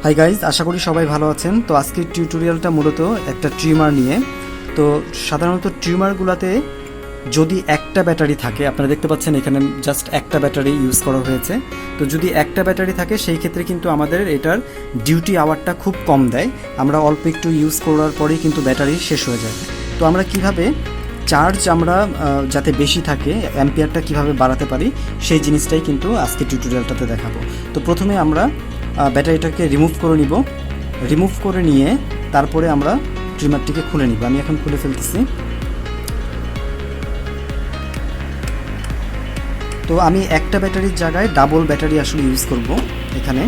Hi guys, আশা করি সবাই ভালো আছেন। তো আজকের টিউটোরিয়ালটা মূলত একটা ট্রিমার নিয়ে। তো সাধারণত ট্রিমারগুলোতে যদি একটা ব্যাটারি থাকে, আপনারা দেখতে পাচ্ছেন এখানে জাস্ট একটা ব্যাটারি ইউজ করা হয়েছে। তো যদি একটা ব্যাটারি থাকে সেই ক্ষেত্রে কিন্তু আমাদের এটার ডিউটি আওয়ারটা খুব কম দেয়। আমরা অল্প একটু ইউজ করার পরেই কিন্তু ব্যাটারি শেষ হয়ে যায়। তো আমরা কিভাবে চার্জ যাতে বেশি থাকে, অ্যাম্পিয়ারটা কিভাবে বাড়াতে পারি সেই জিনিসটাই কিন্তু আজকে টিউটোরিয়ালটাতে দেখাবো। তো প্রথমে আমরা ব্যাটারিটাকে রিমুভ করে নিব। রিমুভ করে নিয়ে তারপরে আমরা ট্রিমারটিকে খুলে নিব। আমি এখন খুলে ফেলতেছি। তো আমি একটা ব্যাটারির জায়গায় ডাবল ব্যাটারি আসলে ইউজ করব এখানে।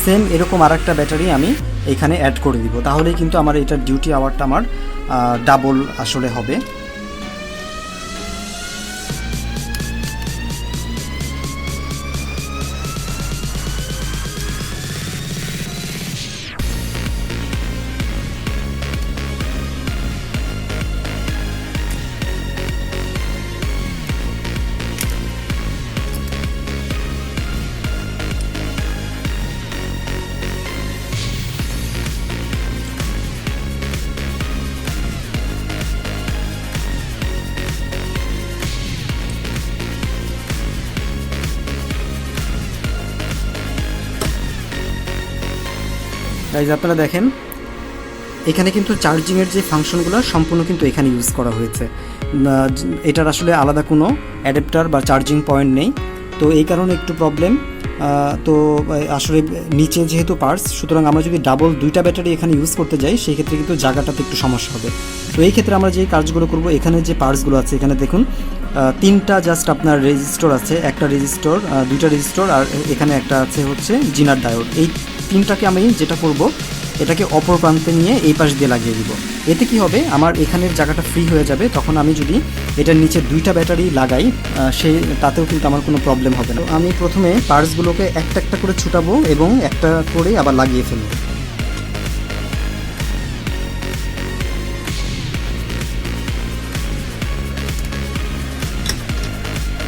সেম এরকম আরেকটা ব্যাটারি আমি এখানে অ্যাড করে দিব, তাহলেই কিন্তু আমার এটার ডিউটি আওয়ারটা আমার ডাবল আসলে হবে। গাইজ আপনারা দেখেন এখানে কিন্তু চার্জিংয়ের যে ফাংশনগুলো সম্পূর্ণ কিন্তু এখানে ইউজ করা হয়েছে। এটার আসলে আলাদা কোনো অ্যাডাপ্টার বা চার্জিং পয়েন্ট নেই, তো এই কারণে একটু প্রবলেম। তো আসলে নিচে যেহেতু পার্টস, সুতরাং আমরা যদি ডাবল দুইটা ব্যাটারি এখানে ইউজ করতে যাই সেই ক্ষেত্রে কিন্তু জায়গাটাতে একটু সমস্যা হবে। তো এই ক্ষেত্রে আমরা যে কাজগুলো করব, এখানে যে পার্টসগুলো আছে এখানে দেখুন তিনটা জাস্ট আপনার রেজিস্টর আছে, একটা রেজিস্টর, দুইটা রেজিস্টর, আর এখানে একটা আছে হচ্ছে জিনার ডায়োড। এই তিনটাকে আমি যেটা করব, এটাকে অপর প্রান্তে নিয়ে এই পাশ দিয়ে লাগিয়ে দিব। এতে কি হবে, আমার এখানের জায়গাটা ফ্রি হয়ে যাবে। তখন আমি যদি এটার নিচে দুইটা ব্যাটারি লাগাই তাতেও কিন্তু আমার কোনো প্রবলেম হবে না। আমি প্রথমে পার্টসগুলোকে একটা একটা করে ছুটাবো এবং একটা করে আবার লাগিয়ে ফেলবো।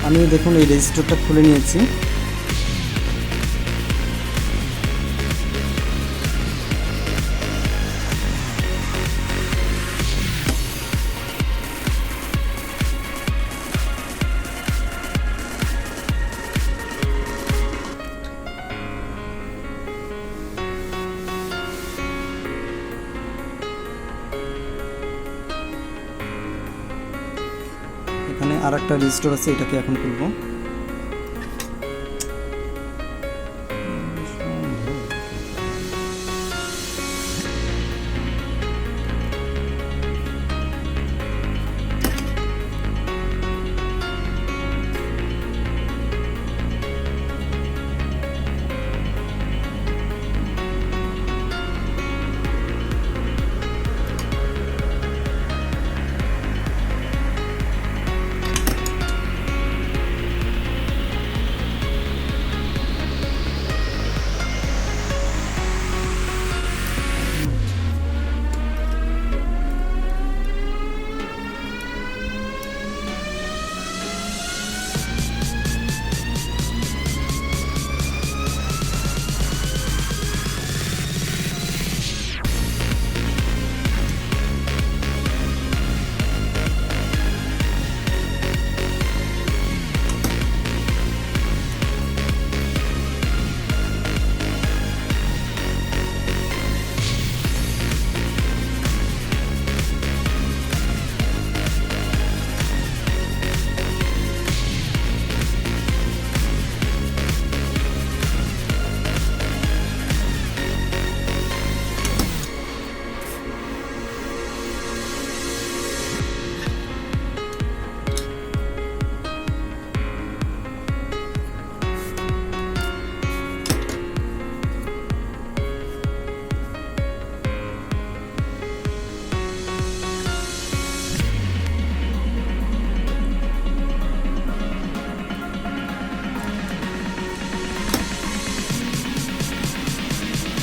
আমি দেখুন এই রেজিস্টারটা খুলে নিয়েছি। এখানে আর একটা রেজিস্টার আছে, এটাকে এখন খুলবো।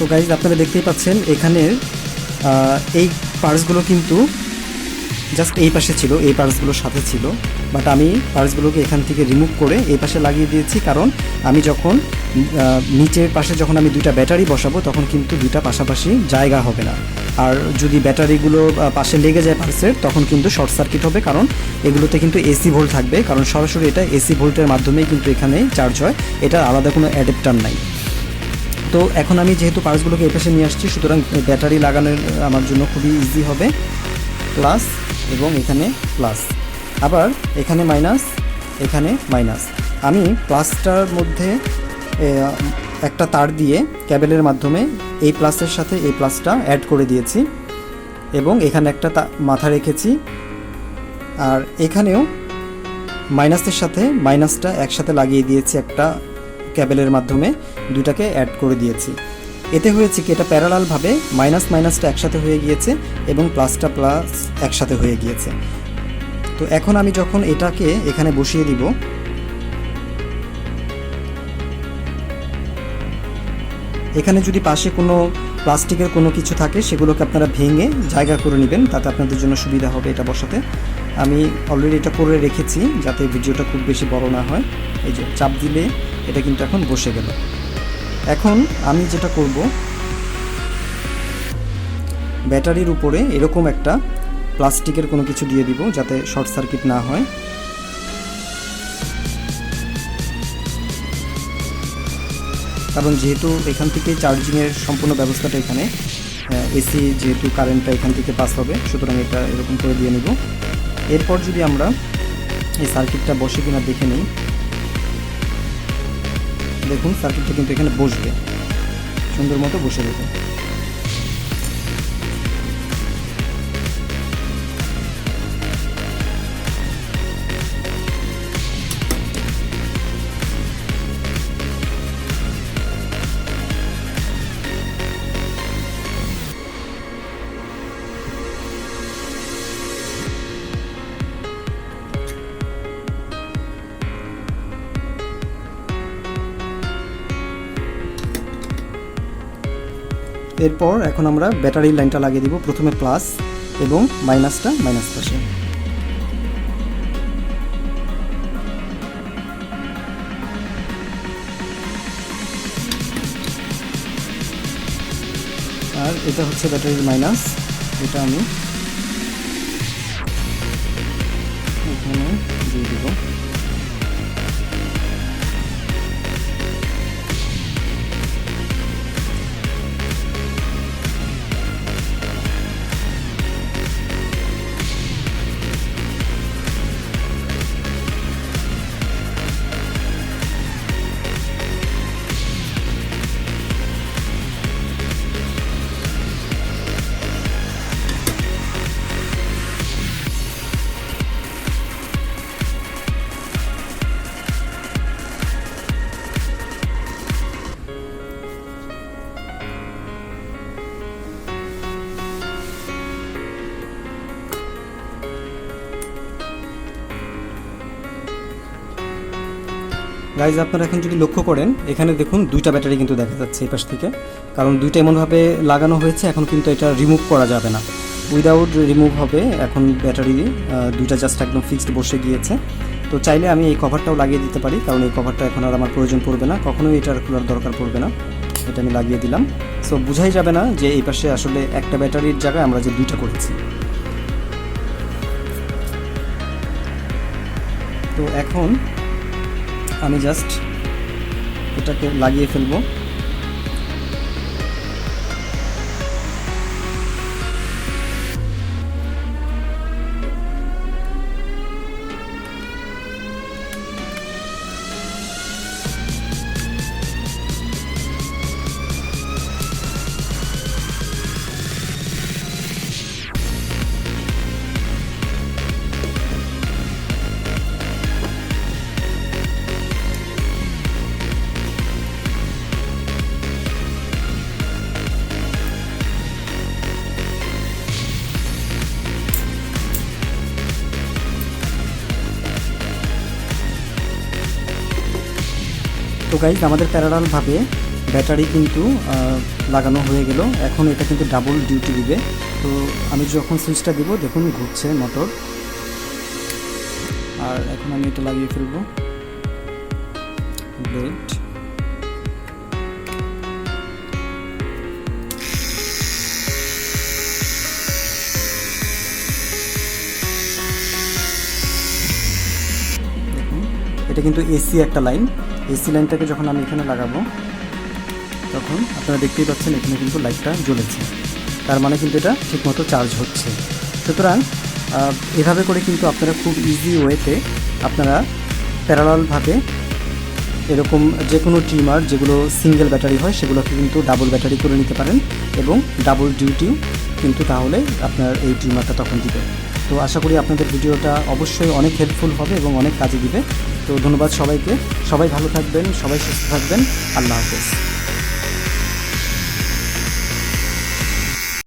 তো গাইজ আপনারা দেখতেই পাচ্ছেন এখানের এই পার্টসগুলো কিন্তু জাস্ট এই পাশে ছিল, এই পার্টসগুলোর সাথে ছিল। বাট আমি পার্টসগুলোকে এখান থেকে রিমুভ করে এই পাশে লাগিয়ে দিয়েছি, কারণ আমি যখন নিচের পাশে যখন আমি দুইটা ব্যাটারি বসাবো তখন কিন্তু দুইটা পাশাপাশি জায়গা হবে না। আর যদি ব্যাটারিগুলো পাশে লেগে যায় পার্টসের তখন কিন্তু শর্ট সার্কিট হবে, কারণ এগুলোতে কিন্তু এসি ভোল্ট থাকবে, কারণ সরাসরি এটা এসি ভোল্টের মাধ্যমেই কিন্তু এখানে চার্জ হয়, এটা আলাদা কোনো অ্যাডাপ্টার নাই। তো এখন আমি যেহেতু পার্টসগুলোকে এই পাশে নিয়ে আসছি, সুতরাং ব্যাটারি লাগানোর আমার জন্য খুবই ইজি হবে। প্লাস এবং এখানে প্লাস, আবার এখানে মাইনাস, এখানে মাইনাস। আমি প্লাসটার মধ্যে একটা তার দিয়ে ক্যাবেলের মাধ্যমে এই প্লাসের সাথে এই প্লাসটা অ্যাড করে দিয়েছি এবং এখানে একটা মাথা রেখেছি, আর এখানেও মাইনাসের সাথে মাইনাসটা একসাথে লাগিয়ে দিয়েছি একটা ক্যাবেলের মাধ্যমে, দুটাকে অ্যাড করে দিয়েছি। এতে হয়েছে কি, এটা প্যারালালভাবে মাইনাস মাইনাসটা একসাথে হয়ে গিয়েছে এবং প্লাসটা প্লাস একসাথে হয়ে গিয়েছে। তো এখন আমি যখন এটাকে এখানে বসিয়ে দিব, এখানে যদি পাশে কোনো প্লাস্টিকের কোনো কিছু থাকে সেগুলোকে আপনারা ভেঙে জায়গা করে নেবেন, তাতে আপনাদের জন্য সুবিধা হবে এটা বসাতে। আমি অলরেডি এটা করে রেখেছি যাতে ভিডিওটা খুব বেশি বড় না হয়। এই যে চাপ দিলে এটা কিন্তু এখন বসে গেল। এখন আমি যেটা করব, ব্যাটারির উপরে এরকম একটা প্লাস্টিকের কোনো কিছু দিয়ে দিব যাতে শর্ট সার্কিট না হয়। কারণ যেহেতু এখান থেকে চার্জিংয়ের সম্পূর্ণ ব্যবস্থাটা এখানে, এসি যেহেতু কারেন্টটা এখান থেকে পাস হবে, সুতরাং এটা এরকম করে দিয়ে নেব। এরপর যদি আমরা এই সার্কিটটা বসে কিনা দেখে নিই, দেখুন সার্কিটটা কিন্তু এখানে বসবে, সুন্দর মতো বসে দেবে। এরপর এখন আমরা ব্যাটারির লাইনটা লাগিয়ে দিব, প্রথমে প্লাস এবং মাইনাসটা মাইনাস পাশে। আর এটা হচ্ছে ব্যাটারির মাইনাস, এটা আমি এখানে দিয়ে দিব। গাইজ আপনারা এখন যদি লক্ষ্য করেন, এখানে দেখুন দুইটা ব্যাটারি কিন্তু দেখা যাচ্ছে এই পাশ থেকে, কারণ দুইটা এমনভাবে লাগানো হয়েছে এখন কিন্তু এটা রিমুভ করা যাবে না, উইদাউট রিমুভ হবে। এখন ব্যাটারি দুইটা জাস্ট একদম ফিক্সড বসে গিয়েছে। তো চাইলে আমি এই কভারটাও লাগিয়ে দিতে পারি, কারণ এই কভারটা এখন আর আমার প্রয়োজন পড়বে না, কখনোই এটার খোলার দরকার পড়বে না। এটা আমি লাগিয়ে দিলাম, সো বোঝাই যাবে না যে এই পাশে আসলে একটা ব্যাটারির জায়গায় আমরা যে দুইটা করেছি। তো এখন আমি জাস্ট এটাকে লাগিয়ে ফেলবো। তো গাইজ আমাদের প্যারালালভাবে ব্যাটারি কিন্তু লাগানো হয়ে গেল। এখন এটা কিন্তু ডাবল ডিউটি দিবে। তো আমি যখন সুইচটা দিব দেখুন ঘুরছে মোটর, আর এখন আমি এটা লাগিয়ে ফেলবো ব্লেড। এটা কিন্তু এসি একটা লাইন, এসি লাইনটাকে যখন আমি এখানে লাগাবো তখন আপনারা দেখতেই পাচ্ছেন এখানে কিন্তু লাইটটা জ্বলেছে, তার মানে কিন্তু এটা ঠিকমতো চার্জ হচ্ছে। সুতরাং এভাবে করে কিন্তু আপনারা খুব ইজি ওয়েতে আপনারা প্যারালালভাবে এরকম যে কোনো ট্রিমার যেগুলো সিঙ্গেল ব্যাটারি হয় সেগুলোকে কিন্তু ডাবল ব্যাটারি করে নিতে পারেন এবং ডাবল ডিউটিও কিন্তু তাহলে আপনার এই ট্রিমারটা তখন দিবে। তো আশা করি আপনাদের ভিডিওটা অবশ্যই অনেক হেল্পফুল হবে এবং অনেক কাজে দিবে। তো ধন্যবাদ সবাইকে, সবাই ভালো থাকবেন, সবাই সুস্থ থাকবেন, আল্লাহ হাফেজ।